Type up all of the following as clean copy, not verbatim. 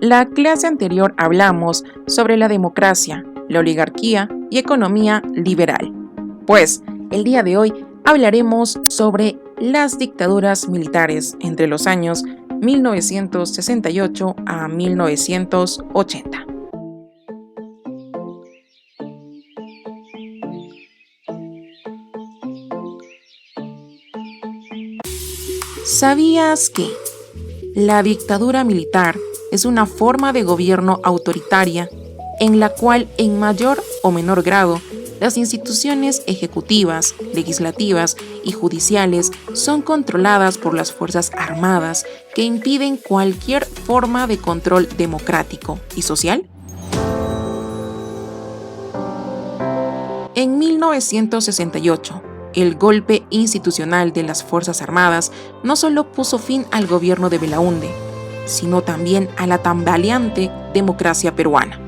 La clase anterior hablamos sobre la democracia, la oligarquía y economía liberal. Pues, el día de hoy hablaremos sobre las dictaduras militares entre los años 1968 a 1980. ¿Sabías que la dictadura militar es una forma de gobierno autoritaria en la cual, en mayor o menor grado, las instituciones ejecutivas, legislativas y judiciales son controladas por las Fuerzas Armadas que impiden cualquier forma de control democrático y social? En 1968, el golpe institucional de las Fuerzas Armadas no solo puso fin al gobierno de Belaúnde, sino también a la tambaleante democracia peruana.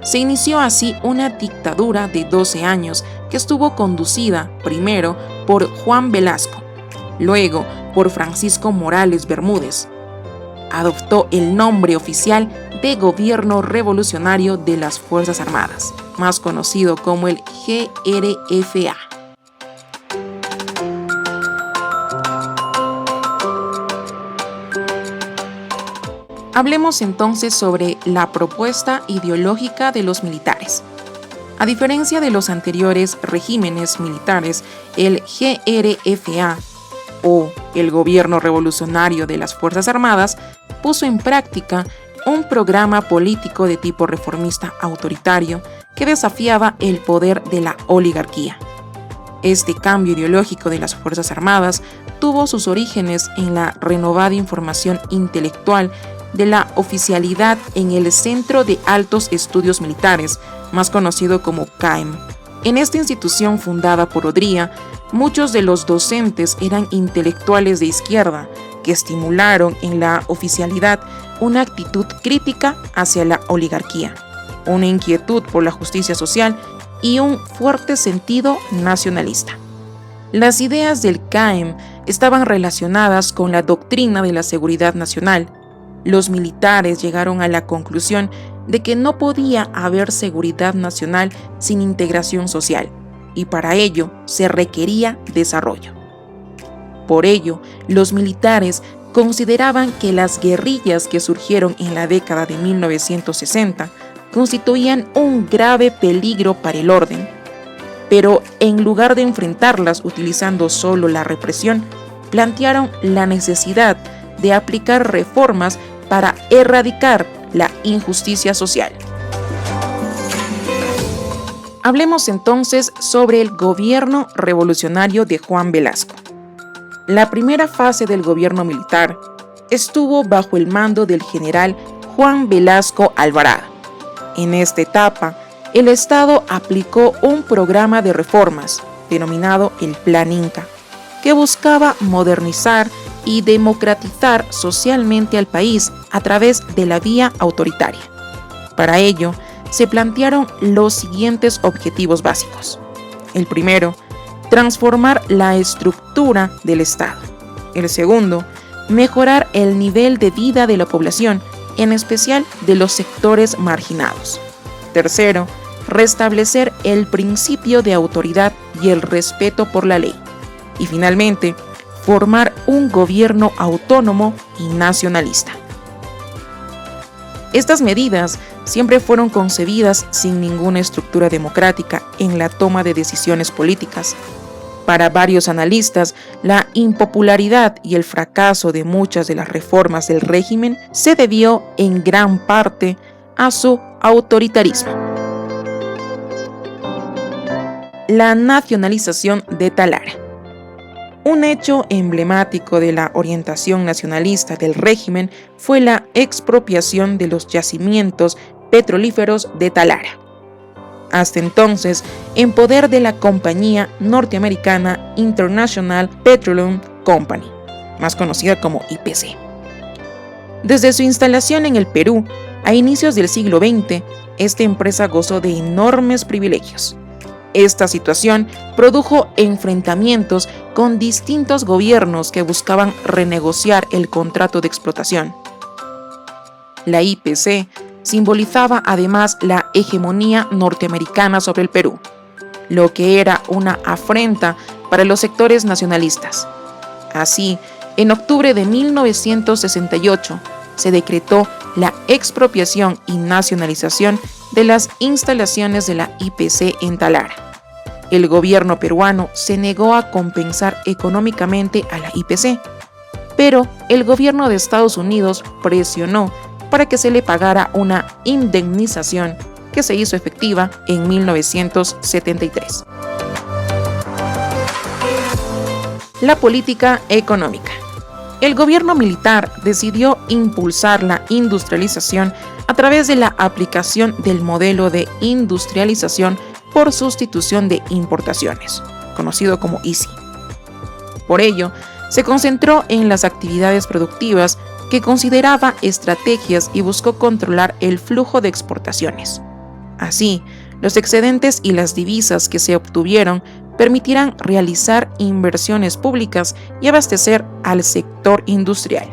Se inició así una dictadura de 12 años que estuvo conducida primero por Juan Velasco, luego por Francisco Morales Bermúdez. Adoptó el nombre oficial de Gobierno Revolucionario de las Fuerzas Armadas, más conocido como el GRFA. Hablemos entonces sobre la propuesta ideológica de los militares. A diferencia de los anteriores regímenes militares, el GRFA, o el Gobierno Revolucionario de las Fuerzas Armadas, puso en práctica un programa político de tipo reformista autoritario que desafiaba el poder de la oligarquía. Este cambio ideológico de las Fuerzas Armadas tuvo sus orígenes en la renovada información intelectual de la oficialidad en el Centro de Altos Estudios Militares, más conocido como CAEM. En esta institución fundada por Odría, muchos de los docentes eran intelectuales de izquierda que estimularon en la oficialidad una actitud crítica hacia la oligarquía, una inquietud por la justicia social y un fuerte sentido nacionalista. Las ideas del CAEM estaban relacionadas con la doctrina de la seguridad nacional. Los militares llegaron a la conclusión de que no podía haber seguridad nacional sin integración social, y para ello se requería desarrollo. Por ello, los militares consideraban que las guerrillas que surgieron en la década de 1960 constituían un grave peligro para el orden, pero en lugar de enfrentarlas utilizando solo la represión, plantearon la necesidad de aplicar reformas para erradicar la injusticia social. Hablemos entonces sobre el gobierno revolucionario de Juan Velasco. La primera fase del gobierno militar estuvo bajo el mando del general Juan Velasco Alvarado. En esta etapa, el Estado aplicó un programa de reformas, denominado el Plan Inca, que buscaba modernizar y democratizar socialmente al país a través de la vía autoritaria. Para ello, se plantearon los siguientes objetivos básicos. El primero, transformar la estructura del Estado. El segundo, mejorar el nivel de vida de la población, en especial de los sectores marginados. Tercero, restablecer el principio de autoridad y el respeto por la ley. Y finalmente, formar un gobierno autónomo y nacionalista. Estas medidas siempre fueron concebidas sin ninguna estructura democrática en la toma de decisiones políticas. Para varios analistas, la impopularidad y el fracaso de muchas de las reformas del régimen se debió en gran parte a su autoritarismo. La nacionalización de Talara. Un hecho emblemático de la orientación nacionalista del régimen fue la expropiación de los yacimientos petrolíferos de Talara, hasta entonces en poder de la compañía norteamericana International Petroleum Company, más conocida como IPC. Desde su instalación en el Perú, a inicios del siglo XX, esta empresa gozó de enormes privilegios. Esta situación produjo enfrentamientos con distintos gobiernos que buscaban renegociar el contrato de explotación. La IPC simbolizaba además la hegemonía norteamericana sobre el Perú, lo que era una afrenta para los sectores nacionalistas. Así, en octubre de 1968 se decretó la expropiación y nacionalización de las instalaciones de la IPC en Talara. El gobierno peruano se negó a compensar económicamente a la IPC, pero el gobierno de Estados Unidos presionó para que se le pagara una indemnización que se hizo efectiva en 1973. La política económica. El gobierno militar decidió impulsar la industrialización a través de la aplicación del modelo de industrialización por sustitución de importaciones, conocido como ISI. Por ello, se concentró en las actividades productivas que consideraba estrategias y buscó controlar el flujo de exportaciones. Así, los excedentes y las divisas que se obtuvieron permitirán realizar inversiones públicas y abastecer al sector industrial.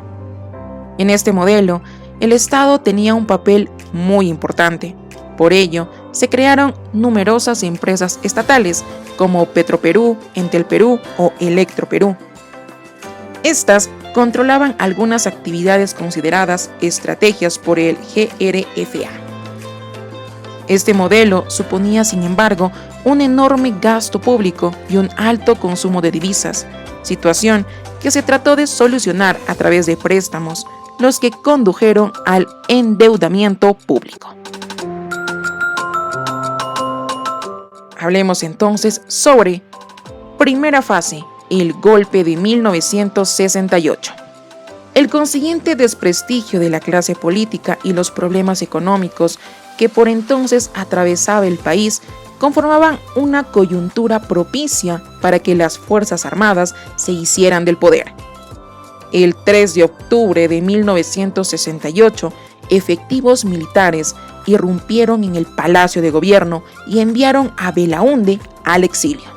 En este modelo, el Estado tenía un papel muy importante. Por ello, se crearon numerosas empresas estatales como Petroperú, Entelperú o Electroperú. Estas controlaban algunas actividades consideradas estrategias por el GRFA. Este modelo suponía, sin embargo, un enorme gasto público y un alto consumo de divisas, situación que se trató de solucionar a través de préstamos, los que condujeron al endeudamiento público. Hablemos entonces sobre primera fase, el golpe de 1968. El consiguiente desprestigio de la clase política y los problemas económicos que por entonces atravesaba el país conformaban una coyuntura propicia para que las Fuerzas Armadas se hicieran del poder. El 3 de octubre de 1968, efectivos militares irrumpieron en el Palacio de Gobierno y enviaron a Belaúnde al exilio.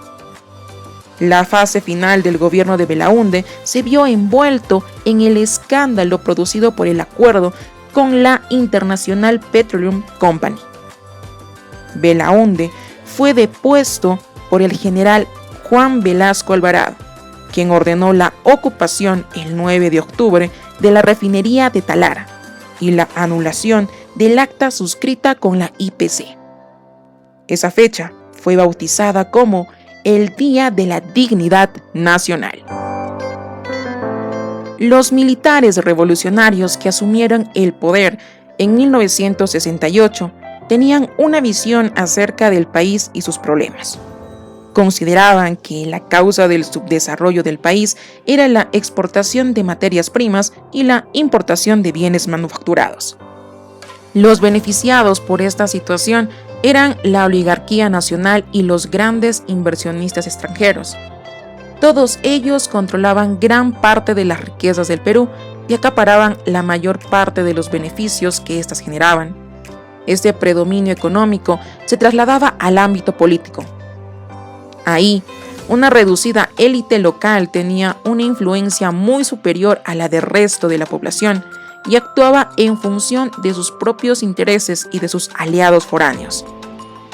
La fase final del gobierno de Belaúnde se vio envuelto en el escándalo producido por el acuerdo con la International Petroleum Company. Belaúnde fue depuesto por el general Juan Velasco Alvarado, quien ordenó la ocupación el 9 de octubre de la refinería de Talara y la anulación del acta suscrita con la IPC. Esa fecha fue bautizada como el Día de la Dignidad Nacional. Los militares revolucionarios que asumieron el poder en 1968 tenían una visión acerca del país y sus problemas. Consideraban que la causa del subdesarrollo del país era la exportación de materias primas y la importación de bienes manufacturados. Los beneficiados por esta situación eran la oligarquía nacional y los grandes inversionistas extranjeros. Todos ellos controlaban gran parte de las riquezas del Perú y acaparaban la mayor parte de los beneficios que éstas generaban. Este predominio económico se trasladaba al ámbito político. Ahí, una reducida élite local tenía una influencia muy superior a la del resto de la población y actuaba en función de sus propios intereses y de sus aliados foráneos.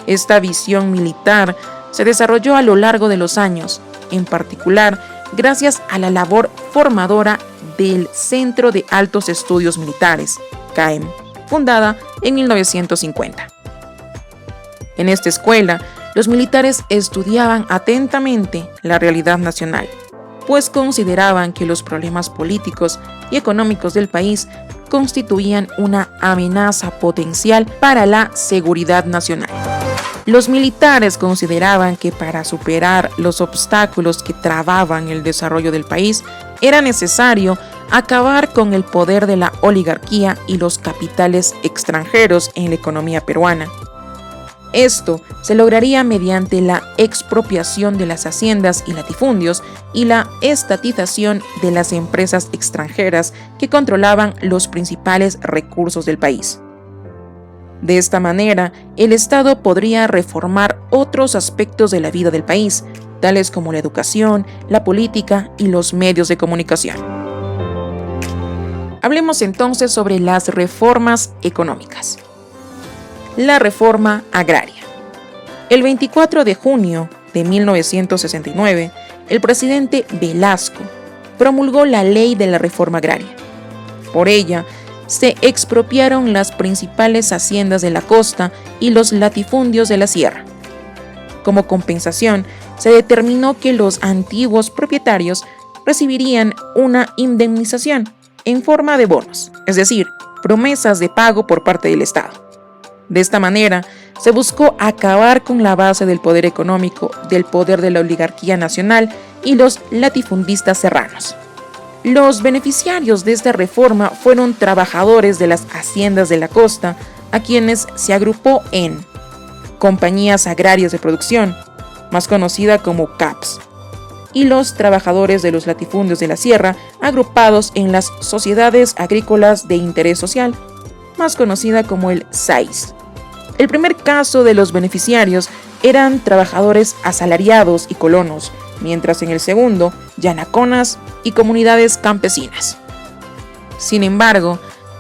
Esta visión militar se desarrolló a lo largo de los años, en particular gracias a la labor formadora del Centro de Altos Estudios Militares, CAEM, fundada en 1950. En esta escuela, los militares estudiaban atentamente la realidad nacional, pues consideraban que los problemas políticos y económicos del país constituían una amenaza potencial para la seguridad nacional. Los militares consideraban que para superar los obstáculos que trababan el desarrollo del país, era necesario acabar con el poder de la oligarquía y los capitales extranjeros en la economía peruana. Esto se lograría mediante la expropiación de las haciendas y latifundios y la estatización de las empresas extranjeras que controlaban los principales recursos del país. De esta manera, el Estado podría reformar otros aspectos de la vida del país, tales como la educación, la política y los medios de comunicación. Hablemos entonces sobre las reformas económicas. La reforma agraria. El 24 de junio de 1969, el presidente Velasco promulgó la Ley de la Reforma Agraria. Por ella, se expropiaron las principales haciendas de la costa y los latifundios de la sierra. Como compensación, se determinó que los antiguos propietarios recibirían una indemnización en forma de bonos, es decir, promesas de pago por parte del Estado. De esta manera, se buscó acabar con la base del poder económico, del poder de la oligarquía nacional y los latifundistas serranos. Los beneficiarios de esta reforma fueron trabajadores de las haciendas de la costa, a quienes se agrupó en Compañías Agrarias de Producción, más conocida como CAPS, y los trabajadores de los latifundios de la sierra, agrupados en las Sociedades Agrícolas de Interés Social, más conocida como el SAIS. El primer caso de los beneficiarios eran trabajadores asalariados y colonos, mientras en el segundo, yanaconas y comunidades campesinas. Sin embargo,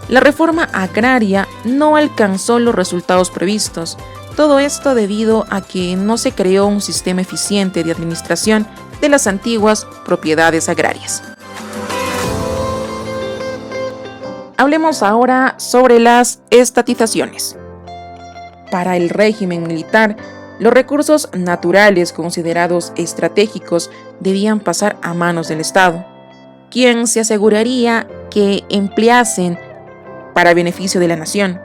la reforma agraria no alcanzó los resultados previstos. Todo esto debido a que no se creó un sistema eficiente de administración de las antiguas propiedades agrarias. Hablemos ahora sobre las estatizaciones. Para el régimen militar, los recursos naturales considerados estratégicos debían pasar a manos del Estado, quien se aseguraría que empleasen para beneficio de la nación.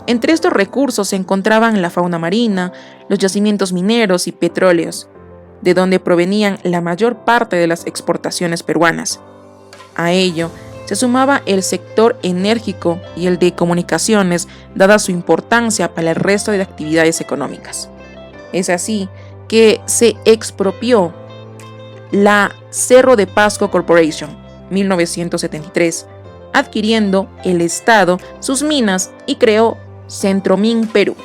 Entre estos recursos se encontraban la fauna marina, los yacimientos mineros y petróleos, de donde provenían la mayor parte de las exportaciones peruanas. A ello se sumaba el sector enérgico y el de comunicaciones, dada su importancia para el resto de actividades económicas. Es así que se expropió la Cerro de Pasco Corporation, 1973, adquiriendo el Estado sus minas y creó Centromin Perú.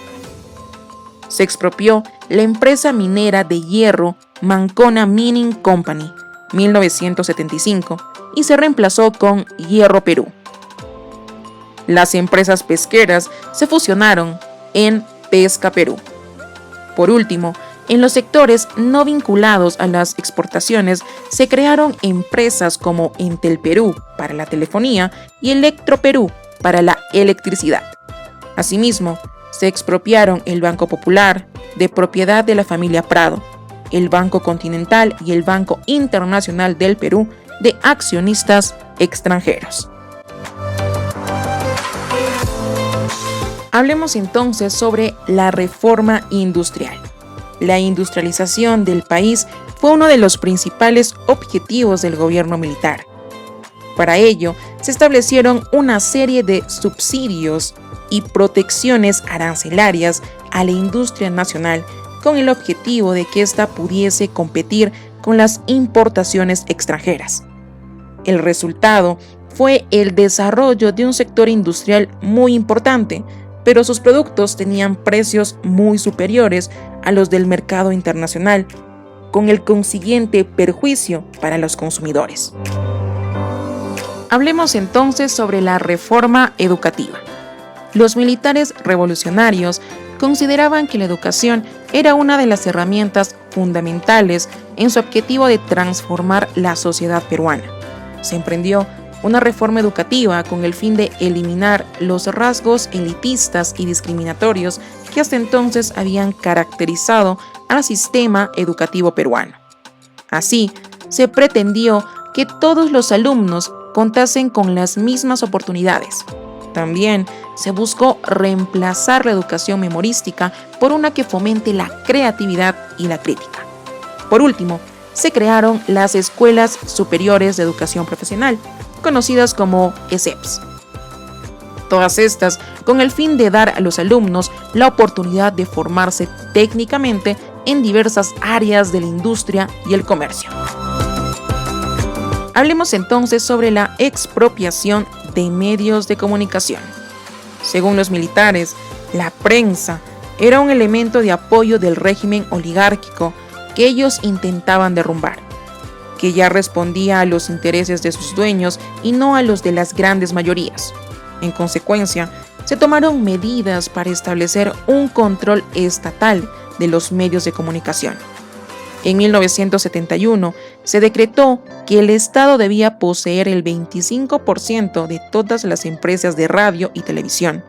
Se expropió la empresa minera de hierro Mancona Mining Company, 1975, y se reemplazó con Hierro Perú. Las empresas pesqueras se fusionaron en Pesca Perú. Por último, en los sectores no vinculados a las exportaciones se crearon empresas como Entel Perú para la telefonía y Electro Perú para la electricidad. Asimismo, se expropiaron el Banco Popular, de propiedad de la familia Prado, el Banco Continental y el Banco Internacional del Perú, de accionistas extranjeros. Hablemos entonces sobre la reforma industrial. La industrialización del país fue uno de los principales objetivos del gobierno militar. Para ello, se establecieron una serie de subsidios y protecciones arancelarias a la industria nacional con el objetivo de que ésta pudiese competir con las importaciones extranjeras. El resultado fue el desarrollo de un sector industrial muy importante, pero sus productos tenían precios muy superiores a los del mercado internacional, con el consiguiente perjuicio para los consumidores. Hablemos entonces sobre la reforma educativa. Los militares revolucionarios consideraban que la educación era una de las herramientas fundamentales en su objetivo de transformar la sociedad peruana. Se emprendió una reforma educativa con el fin de eliminar los rasgos elitistas y discriminatorios que hasta entonces habían caracterizado al sistema educativo peruano. Así, se pretendió que todos los alumnos contasen con las mismas oportunidades. También se buscó reemplazar la educación memorística por una que fomente la creatividad y la crítica. Por último, se crearon las Escuelas Superiores de Educación Profesional, conocidas como ESEPs. Todas estas con el fin de dar a los alumnos la oportunidad de formarse técnicamente en diversas áreas de la industria y el comercio. Hablemos entonces sobre la expropiación de medios de comunicación. Según los militares, la prensa era un elemento de apoyo del régimen oligárquico que ellos intentaban derrumbar. que ya respondía a los intereses de sus dueños y no a los de las grandes mayorías. En consecuencia, se tomaron medidas para establecer un control estatal de los medios de comunicación. En 1971 se decretó que el Estado debía poseer el 25% de todas las empresas de radio y televisión.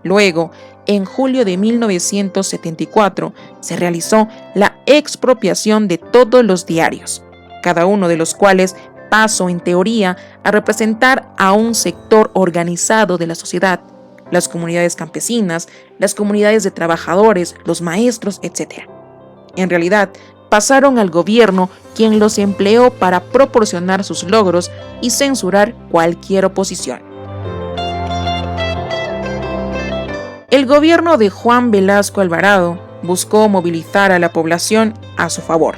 Luego, en julio de 1974, se realizó la expropiación de todos los diarios, cada uno de los cuales pasó en teoría a representar a un sector organizado de la sociedad, las comunidades campesinas, las comunidades de trabajadores, los maestros, etc. En realidad, pasaron al gobierno, quien los empleó para proporcionar sus logros y censurar cualquier oposición. El gobierno de Juan Velasco Alvarado buscó movilizar a la población a su favor,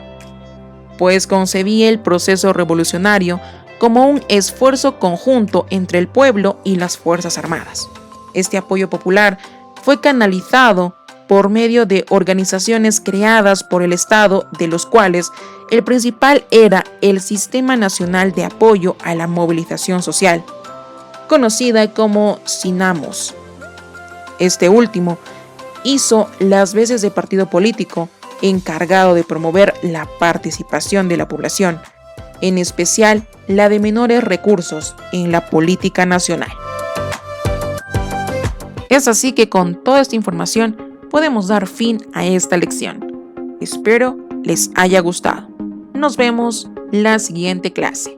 pues concebía el proceso revolucionario como un esfuerzo conjunto entre el pueblo y las Fuerzas Armadas. Este apoyo popular fue canalizado por medio de organizaciones creadas por el Estado, de los cuales el principal era el Sistema Nacional de Apoyo a la Movilización Social, conocida como SINAMOS. Este último hizo las veces de partido político encargado de promover la participación de la población, en especial la de menores recursos, en la política nacional. Es así que con toda esta información podemos dar fin a esta lección. Espero les haya gustado. Nos vemos la siguiente clase.